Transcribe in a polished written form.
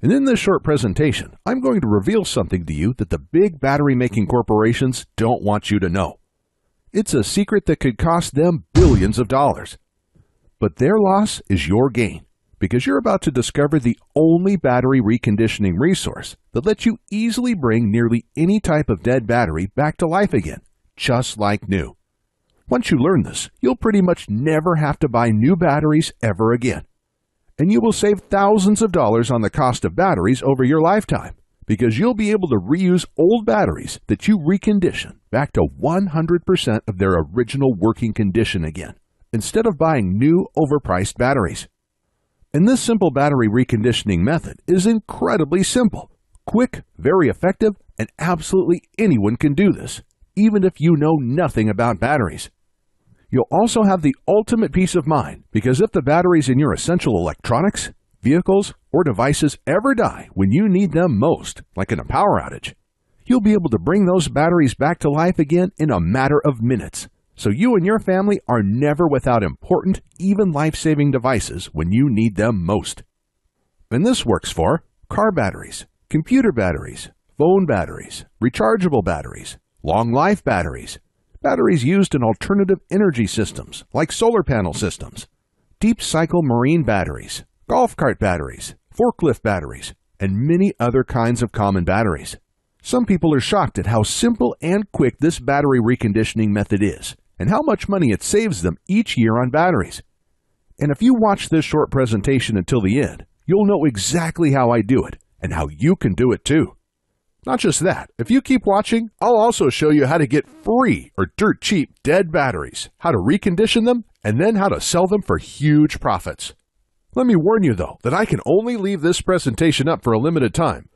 And in this short presentation, I'm going to reveal something to you that the big battery-making corporations don't want you to know. It's a secret that could cost them billions of dollars. But their loss is your gain, because you're about to discover the only battery reconditioning resource that lets you easily bring nearly any type of dead battery back to life again, just like new. Once you learn this, you'll pretty much never have to buy new batteries ever again. And you will save thousands of dollars on the cost of batteries over your lifetime, because you'll be able to reuse old batteries that you recondition back to 100% of their original working condition again, instead of buying new overpriced batteries. And this simple battery reconditioning method is incredibly simple, quick, very effective, and absolutely anyone can do this, even if you know nothing about batteries. You'll also have the ultimate peace of mind, because if the batteries in your essential electronics, vehicles, or devices ever die when you need them most, like in a power outage, you'll be able to bring those batteries back to life again in a matter of minutes, so you and your family are never without important, even life-saving devices when you need them most. And this works for car batteries, computer batteries, phone batteries, rechargeable batteries, long-life batteries, batteries used in alternative energy systems like solar panel systems, deep-cycle marine batteries, golf cart batteries, forklift batteries, and many other kinds of common batteries. Some people are shocked at how simple and quick this battery reconditioning method is, and how much money it saves them each year on batteries. And if you watch this short presentation until the end, you'll know exactly how I do it, and how you can do it too. Not just that, if you keep watching, I'll also show you how to get free or dirt cheap dead batteries, how to recondition them, and then how to sell them for huge profits. Let me warn you though, that I can only leave this presentation up for a limited time,